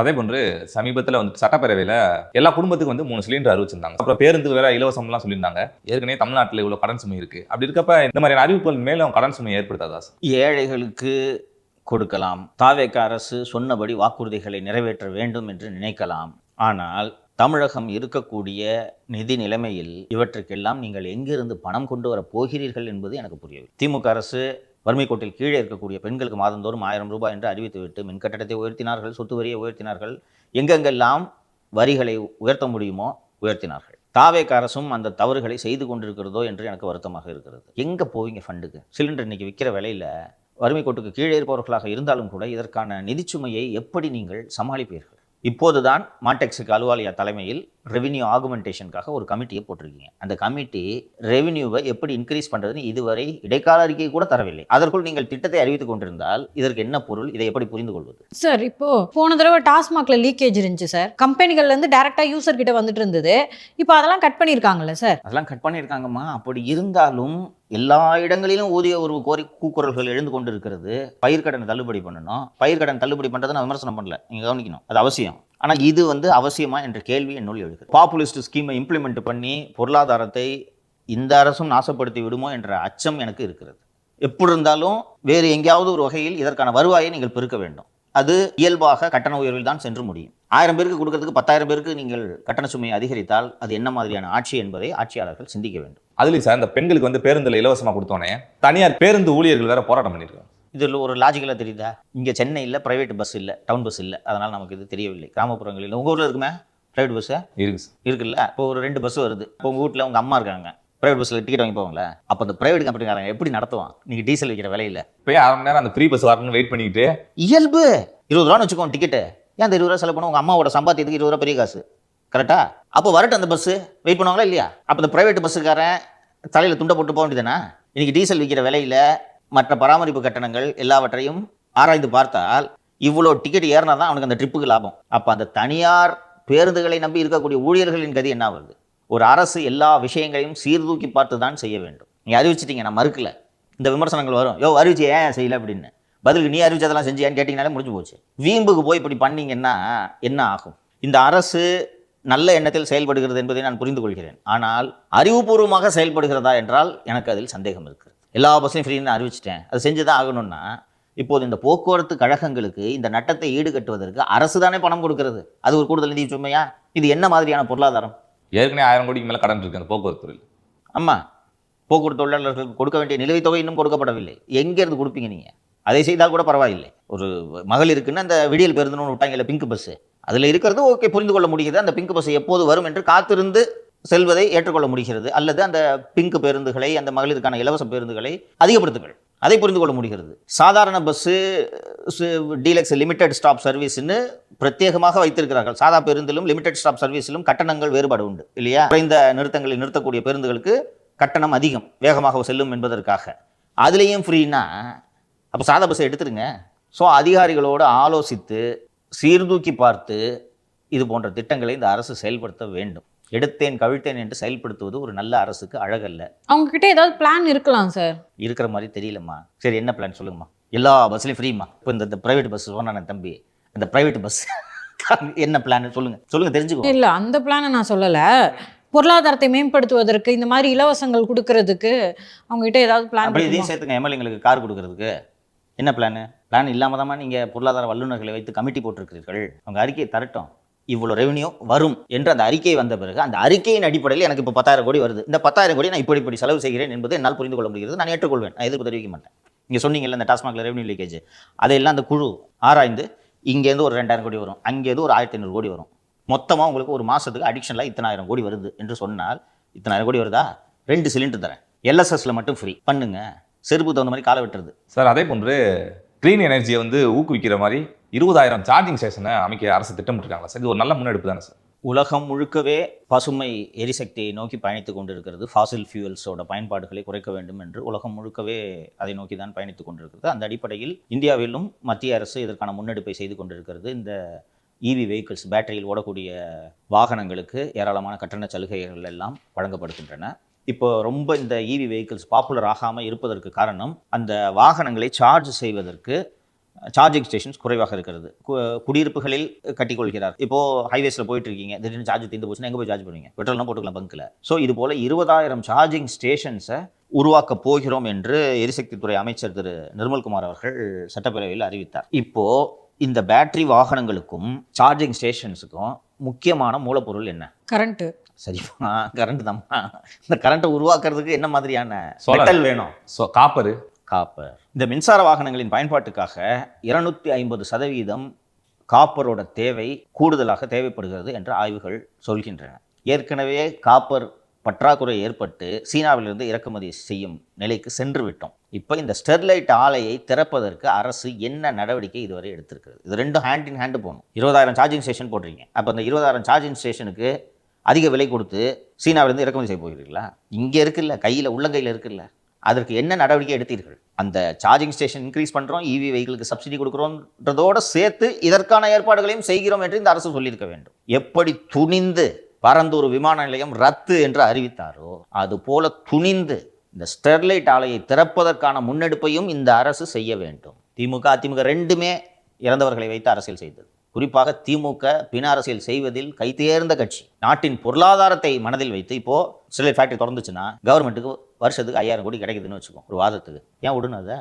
அதே போன்று சமீபத்தில் வந்து சட்டப்பேரவையில் எல்லா குடும்பத்துக்கும் வந்து 3 சிலிண்டர் அறிவிச்சிருந்தாங்க. அப்புறம் பேருந்து வேற இலவசம்லாம் சொல்லியிருந்தாங்க. ஏற்கனவே தமிழ்நாட்டில் இவ்வளோ கடன் சுமை இருக்கு. அப்படி இருக்கப்ப இந்த மாதிரியான அறிவிப்புகள் மேலும் கடன் சுமை ஏற்படுத்தாதா சார்? ஏழைகளுக்கு கொடுக்கலாம். தாவேக அரசு சொன்னபடி வாக்குறுதிகளை நிறைவேற்ற வேண்டும் என்று நினைக்கலாம். ஆனால் தமிழகம் இருக்கக்கூடிய நிதி நிலைமையில் இவற்றுக்கெல்லாம் நீங்கள் எங்கிருந்து பணம் கொண்டு வர போகிறீர்கள் என்பது எனக்கு புரியவில்லை. திமுக அரசு வறுமை கோட்டில் கீழே இருக்கக்கூடிய பெண்களுக்கு மாதந்தோறும் 1000 ரூபாய் என்று அறிவித்துவிட்டு மின் கட்டணத்தை உயர்த்தினார்கள், சொத்து வரியை உயர்த்தினார்கள், எங்கெங்கெல்லாம் வரிகளை உயர்த்த முடியுமோ உயர்த்தினார்கள். தாவேக அரசும் அந்த தவறுகளை செய்து கொண்டிருக்கிறதோ என்று எனக்கு வருத்தமாக இருக்கிறது. எங்கே போவீங்க ஃபண்டுக்கு? சிலிண்டர் இன்னைக்கு விற்கிற விலையில் வறுமை கோட்டுக்கு கீழே இருப்பவர்களாக இருந்தாலும் கூட இதற்கான நிதிச்சுமையை எப்படி நீங்கள் சமாளிப்பீர்கள்? இப்போதுதான் மாடெக்ஸுக்கு அலுவாலியா தலைமையில் ரெவென்யூ ஆகுமெண்டேஷனுக்காக ஒரு கமிட்டியை போட்டிருக்கீங்க. அந்த கமிட்டி ரெவென்யூவை எப்படி இன்க்ரீஸ் பண்ணுறதுன்னு இதுவரை இடைக்கால அறிக்கை கூட தரவில்லை. அதற்குள் நீங்கள் திட்டத்தை அறிவித்துக் கொண்டிருந்தால் இதற்கு என்ன பொருள்? இதை எப்படி புரிந்து கொள்வது? சார், இப்போ போன தடவை டாஸ்மாக்ல லீக்கேஜ் இருந்துச்சு சார். கம்பெனிகள்ல இருந்து டைரக்டா யூசர் கிட்ட வந்துட்டு இருந்தது. இப்போ அதெல்லாம் கட் பண்ணியிருக்காங்கல்ல சார்? அதெல்லாம் கட் பண்ணியிருக்காங்கம்மா. அப்படி இருந்தாலும் எல்லா இடங்களிலும் ஊதிய ஒரு கூக்குரல்கள் எழுந்து கொண்டு இருக்கிறது. பயிர்க்கடன் தள்ளுபடி பண்ணணும். பயிர்க்கடன் தள்ளுபடி பண்ணுறதை நான் விமர்சனம் பண்ணல, நீங்கள் கவனிக்கணும், அது அவசியம். ஆனால் இது வந்து அவசியமா என்ற கேள்வி என்னுள் எழுது. பாப்புலிஸ்ட் ஸ்கீமை இம்ப்ளிமெண்ட் பண்ணி பொருளாதாரத்தை இந்த அரசும் நாசப்படுத்தி விடுமோ என்ற அச்சம் எனக்கு இருக்கிறது. எப்படி இருந்தாலும் வேறு எங்கேயாவது ஒரு வகையில் இதற்கான வருவாயை நீங்கள் பெருக்க வேண்டும். அது இயல்பாக கட்டண உயர்வில் தான் சென்று முடியும். 1000 பேருக்கு கொடுக்கறதுக்கு 10,000 பேருக்கு நீங்கள் கட்டண சுமையை அதிகரித்தால் அது என்ன மாதிரியான ஆட்சி என்பதை ஆட்சியாளர்கள் சிந்திக்க வேண்டும். அதுலேயும் சார், இந்த பெண்களுக்கு வந்து பேருந்தில் இலவசமாக கொடுத்தோன்னே தனியார் பேருந்து ஊழியர்கள் வேற போராட்டம் பண்ணியிருக்காங்க. இதில் ஒரு லாஜிக்கலாக தெரியுதா? இங்கே சென்னையில் ப்ரைவேட் பஸ் இல்லை, டவுன் பஸ் இல்லை, அதனால் நமக்கு இது தெரியவில்லை. கிராமப்புறங்களில் உங்கள் ஊரில் இருக்குமே ப்ரைவேட் பஸ்ஸு இருக்குல்ல. இப்போ ஒரு 2 பஸ் வருது. இப்போ உங்கள் வீட்டில் உங்கள் அம்மா இருக்காங்க, ப்ரைவேட் பஸ்ஸில் டிக்கெட் வாங்கி போவாங்களே. அப்போ அந்த ப்ரைவேட் கம்பெனிக்காரங்க எப்படி நடத்துவான்? நீங்கள் டீசல் வைக்கிற விலையில் இப்போ 1/2 மணி நேரம் அந்த ஃப்ரீ பஸ் வரணும்னு வெயிட் பண்ணிக்கிட்டு இயல்பு 20 ரூபான்னு வச்சுக்கோங்க டிக்கெட்டு. ஏன் அந்த 20 ரூபா செலவு பண்ண? உங்கள் அம்மாவோட சம்பாத்தியத்துக்கு 20 ரூபா பெரிய காசு, கரெக்டா? அப்போ வரட்டும் அந்த பஸ்ஸு, வெயிட் பண்ணுவாங்களா இல்லையா? அப்போ இந்த ப்ரைவேட் பஸ்ஸுக்காரன் தலையில் துண்டை போட்டு போக வேண்டியதுதானே? இன்றைக்கி டீசல் விற்கிற விலையில் மற்ற பராமரிப்பு கட்டணங்கள் எல்லாவற்றையும் ஆராய்ந்து பார்த்தால் இவ்வளோ டிக்கெட் ஏறினா தான் அவனுக்கு அந்த ட்ரிப்புக்கு லாபம். அப்போ அந்த தனியார் பேருந்துகளை நம்பி இருக்கக்கூடிய ஊழியர்களின் கதி என்ன வருது? ஒரு அரசு எல்லா விஷயங்களையும் சீர்தூக்கி பார்த்து தான் செய்ய வேண்டும். நீங்கள் அறிவிச்சிட்டிங்க, நான் மறுக்கல. இந்த விமர்சனங்கள் வரும், யோ அறிவிச்சு ஏன் செய்யலை அப்படின்னு. பதிலுக்கு நீ அறிவிச்சதெல்லாம் செஞ்சியான்னு கேட்டிங்கனாலே முடிஞ்சு போச்சு. வீம்புக்கு போய் இப்படி பண்ணிங்கன்னா என்ன ஆகும்? இந்த அரசு நல்ல எண்ணத்தில் செயல்படுகிறது என்பதை நான் புரிந்து கொள்கிறேன். ஆனால் அறிவுபூர்வமாக செயல்படுகிறதா என்றால் எனக்கு அதில் சந்தேகம் இருக்குது. எல்லா பஸ்ஸையும் ஃப்ரீன்னு அறிவிச்சிட்டேன், அது செஞ்சு தான் ஆகணும்னா இப்போது இந்த போக்குவரத்து கழகங்களுக்கு இந்த நட்டத்தை ஈடுகட்டுவதற்கு அரசு தானே பணம் கொடுக்கிறது. அது ஒரு கூடுதல் நிதி சுமையா? இது என்ன மாதிரியான பொருளாதாரம்? ஏற்கனவே 1000 கோடிக்கு மேலே கடன் இருக்கு அந்த போக்குவரத்து துறையில். ஆமாம், போக்குவரத்து தொழிலாளர்களுக்கு கொடுக்க வேண்டிய நிலுவைத் தொகை இன்னும் கொடுக்கப்படவில்லை. எங்கேருந்து கொடுப்பீங்க நீங்கள்? அதை செய்தால் கூட பரவாயில்லை. ஒரு மகளிருக்குன்னு அந்த விடியல் பேருந்துன்னு விட்டாங்க இல்லை, பிங்க் பஸ்ஸு, அதில் இருக்கிறது ஓகே, புரிந்து கொள்ள முடிகிறது. அந்த பிங்க் பஸ் எப்போது வரும் என்று காத்திருந்து செல்வதை ஏற்றுக்கொள்ள முடிகிறது. அல்லது அந்த பிங்க் பேருந்துகளை, அந்த மகளிருக்கான இலவச பேருந்துகளை அதிகப்படுத்துங்கள், அதை புரிந்து கொள்ள முடிகிறது. சாதாரண பஸ்ஸு, டீலக்ஸ் லிமிடெட் ஸ்டாப் சர்வீஸ்ன்னு பிரத்யேகமாக வைத்திருக்கிறார்கள். சாதா பேருந்திலும் லிமிடெட் ஸ்டாப் சர்வீஸிலும் கட்டணங்கள் வேறுபாடு உண்டு இல்லையா? குறைந்த நிறுத்தங்களில் நிறுத்தக்கூடிய பேருந்துகளுக்கு கட்டணம் அதிகம், வேகமாக செல்லும் என்பதற்காக. அதுலேயும் ஃப்ரீனா அப்போ சாதா பஸ்ஸை எடுத்துருங்க. ஸோ அதிகாரிகளோடு ஆலோசித்து சீர்தூக்கி பார்த்து இது போன்ற திட்டங்களை இந்த அரசு செயல்படுத்த வேண்டும். எடுத்தேன் கவிழ்த்தேன் என்று செயல்படுத்துவது ஒரு நல்ல அரசுக்கு அழகல்ல. அவங்க கிட்ட ஏதாவது பிளான் இருக்கலாம் சார். இருக்கிற மாதிரி தெரியலம்மா. சரி, என்ன பிளான் சொல்லுங்கம்மா? எல்லா பஸ்லையும் ஃப்ரீமா. இப்போ இந்த ப்ரைவேட் பஸ் சொன்னானே தம்பி, அந்த ப்ரைவேட் பஸ் என்ன பிளான் சொல்லுங்க தெரிஞ்சுக்கோ. இல்லை, அந்த பிளானை நான் சொல்லலை. பொருளாதாரத்தை மேம்படுத்துவதற்கு இந்த மாதிரி இலவசங்கள் கொடுக்கறதுக்கு அவங்க கிட்ட ஏதாவது பிளான்? அப்படி இதையும் சேர்த்துங்க, எம்எல்ஏங்களுக்கு கார் கொடுக்கறதுக்கு என்ன பிளான் இல்லாமல் தான் நீங்கள் பொருளாதார வல்லுநர்களை வைத்து கமிட்டி போட்டிருக்கிறீர்கள். அவங்க அறிக்கையை தரட்டும், இவ்வளோ ரெவன்யூ வரும் என்று அந்த அறிக்கை வந்த பிறகு அந்த அறிக்கையின் அடிப்படையில் எனக்கு இப்போ 10,000 கோடி வருது, இந்த 10,000 கோடி நான் இப்படி செலவு செய்கிறேன் என்பதை என்னால் புரிந்து கொள்ள முடிகிறது. நான் ஏற்றுக்கொள்வேன், நான் எதிர்ப்பு தெரிவிக்க மாட்டேன். நீங்கள் சொன்னீங்கல்ல இந்த டாஸ்மாகில் ரெவன்யூ லீக்கேஜ், அதையெல்லாம் அந்த குழு ஆராய்ந்து இங்கேருந்து ஒரு 2000 கோடி வரும், அங்கேருந்து ஒரு 1500 கோடி வரும், மொத்தமாக உங்களுக்கு ஒரு மாதத்துக்கு அடிக்ஷனில் 1000 கோடி வருது என்று சொன்னால் 1000 கோடி வருதா? 2 சிலிண்டர் தரேன், எல்எஸ்எஸ்ல மட்டும் ஃப்ரீ பண்ணுங்க, செருப்பு தகுந்த மாதிரி காலை வெட்டுறது. சார், அதே போன்று க்ளீன் எனர்ஜியை வந்து ஊக்குவிக்கிற மாதிரி 20,000 சார்ஜிங் ஸ்டேஷனை அமைக்க அரசு திட்டமிட்டிருக்காங்களா சார்? இது ஒரு நல்ல முன்னெடுப்பு தானே சார்? உலகம் முழுக்கவே பசுமை எரிசக்தியை நோக்கி பயணித்து கொண்டிருக்கிறது. ஃபாசில் ஃபியூவல்ஸோட பயன்பாடுகளை குறைக்க வேண்டும் என்று உலகம் முழுக்கவே அதை நோக்கி தான் பயணித்து கொண்டிருக்கிறது. அந்த அடிப்படையில் இந்தியாவிலும் மத்திய அரசு இதற்கான முன்னெடுப்பை செய்து கொண்டிருக்கிறது. இந்த இவி வெஹிக்கிள்ஸ், பேட்டரியில் ஓடக்கூடிய வாகனங்களுக்கு ஏராளமான கட்டண சலுகைகள் எல்லாம் வழங்கப்படுகின்றன. இப்போ ரொம்ப இந்த இவி வெஹிக்கிள்ஸ் பாப்புலர் ஆகாமல் இருப்பதற்கு காரணம் அந்த வாகனங்களை சார்ஜ் செய்வதற்கு சார்ஜிங் ஸ்டேஷன்ஸ் குறைவாக இருக்கிறது. குடியிருப்புகளில் கட்டிக்கொள்கிறார். இப்போ ஹைவேஸில் போயிட்டு இருக்கீங்க, திடீர்னு சார்ஜ் தீர்ந்து போச்சுன்னா எங்கே போய் சார்ஜ் பண்ணுவீங்க? பெட்ரோல்லாம் போட்டுக்கலாம் பங்க்கில். ஸோ இது போல 20,000 சார்ஜிங் ஸ்டேஷன்ஸை உருவாக்க போகிறோம் என்று எரிசக்தித்துறை அமைச்சர் திரு நிர்மல்குமார் அவர்கள் சட்டப்பேரவையில் அறிவித்தார். இப்போ இந்த பேட்டரி வாகனங்களுக்கும் சார்ஜிங் ஸ்டேஷன்ஸுக்கும் முக்கியமான மூலப்பொருள் என்ன? கரண்ட். சரிப்பா, கரண்ட் தான்ப்பா. இந்த கரண்ட்டை உருவாக்குறதுக்கு என்ன மாதிரியான Solar. மெட்டல் வேணும்? காப்பரு. காப்பர். இந்த மின்சார வாகனங்களின் பயன்பாட்டுக்காக 250% காப்பரோட தேவை கூடுதலாக தேவைப்படுகிறது என்று ஆய்வுகள் சொல்கின்றன. ஏற்கனவே காப்பர் பற்றாக்குறை ஏற்பட்டு சீனாவிலிருந்து இறக்குமதி செய்யும் நிலைக்கு சென்று விட்டோம். இப்போ இந்த ஸ்டெர்லைட் ஆலையை திறப்பதற்கு அரசு என்ன நடவடிக்கை இதுவரை எடுத்திருக்கிறது? இது ரெண்டும் ஹேண்ட் இன் ஹேண்டு போகணும். 20,000 சார்ஜிங் ஸ்டேஷன் போடுறீங்க, அப்போ அந்த 20,000 சார்ஜிங் ஸ்டேஷனுக்கு அதிக விலை கொடுத்து சீனாவிலிருந்து இறக்குமதி செய்ய போகிறீர்களா? இங்கே இருக்குல்ல, கையில் உள்ளங்கையில் இருக்குல்ல, அதற்கு என்ன நடவடிக்கை எடுத்தீர்கள்? அந்த சார்ஜிங் ஸ்டேஷன் இன்க்ரீஸ் பண்ணுறோம், இவி வெஹிக்கிளுக்கு சப்சிடி கொடுக்குறோன்றதோடு சேர்த்து இதற்கான ஏற்பாடுகளையும் செய்கிறோம் என்று இந்த அரசு சொல்லியிருக்க வேண்டும். எப்படி துணிந்து பரந்தூர் விமான நிலையம் ரத்து என்று அறிவித்தாரோ அதுபோல துணிந்து இந்த ஸ்டெர்லைட் ஆலையை திறப்பதற்கான முன்னெடுப்பையும் இந்த அரசு செய்ய வேண்டும். திமுக அதிமுக ரெண்டுமே இறந்தவர்களை வைத்து அரசியல் செய்தது. குறிப்பாக திமுக பின அரசியல் செய்வதில் கைதேர்ந்த கட்சி. நாட்டின் பொருளாதாரத்தை மனதில் வைத்து இப்போ ஸ்டெர்லைட் ஃபேக்டரி திறந்துச்சுன்னா கவர்மெண்ட்டுக்கு வருஷத்துக்கு 5,000 கோடி கிடைக்குதுன்னு வச்சுக்கோம் ஒரு வாதத்துக்கு. ஏன் விடணும்? அதை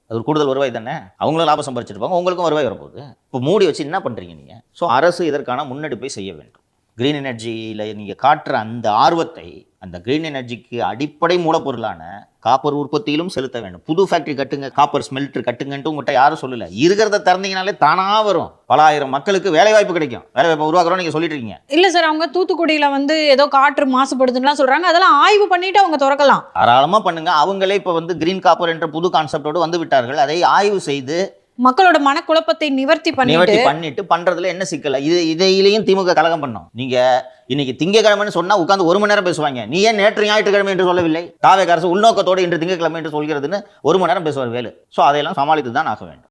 அது ஒரு கூடுதல் வருவாய் தானே, அவங்களும் லாபம் சம்பாரிச்சிருப்பாங்க, உங்களுக்கும் வருவாய் வரப்போகுது. இப்போ மூடி வச்சு என்ன பண்ணுறீங்க நீங்கள்? ஸோ அரசு இதற்கான முன்னெடுப்பை செய்ய வேண்டும். கிரீன் எனர்ஜியில் நீங்கள் காட்டுற அந்த ஆர்வத்தை அந்த கிரீன் எனர்ஜிக்கு அடிப்படை மூலப்பொருளான காப்பர் உற்பத்தியிலும் செலுத்த வேண்டும். புது ஃபேக்ட்ரி கட்டுங்க, காப்பர் ஸ்மெல்டர் கட்டுங்கன்ட்டு உங்கள்கிட்ட யாரும் சொல்லலை. இருக்கிறத திறந்தீங்கனாலே தானாக வரும். பல ஆயிரம் மக்களுக்கு வேலைவாய்ப்பு கிடைக்கும். வேலைவாய்ப்பு உருவாக்குறோம் நீங்கள் சொல்லிட்டு இருக்கீங்க. இல்லை சார், அவங்க தூத்துக்குடியில் வந்து ஏதோ காற்று மாசுபடுதுன்னுலாம் சொல்கிறாங்க. அதெல்லாம் ஆய்வு பண்ணிட்டு அவங்க திறக்கலாம். தாராளமாக பண்ணுங்க. அவங்களே இப்போ வந்து கிரீன் காப்பர் என்ற புது கான்செப்டோடு வந்து விட்டார்கள். அதை ஆய்வு செய்து மக்களோட மனக்குழப்பத்தை நிவர்த்தி பண்ணிட்டு பண்றதுல என்ன சிக்கல்? இதையிலையும் திமுக கலகம் பண்ணோம். நீங்க இன்னைக்கு திங்கக்கிழமைன்னு சொன்னா உட்கார்ந்து 1 மணி நேரம் பேசுவாங்க. நீ ஏன் நேற்று ஞாயிற்றுக்கிழமை என்று சொல்லவில்லை? தாவேக அரசு உள்நோக்கத்தோடு இன்று திங்கக்கிழமை என்று சொல்கிறதுன்னு 1 மணி நேரம் பேசுவார் வேலு. ஸோ அதையெல்லாம் சமாளித்து தான் ஆக வேண்டும்.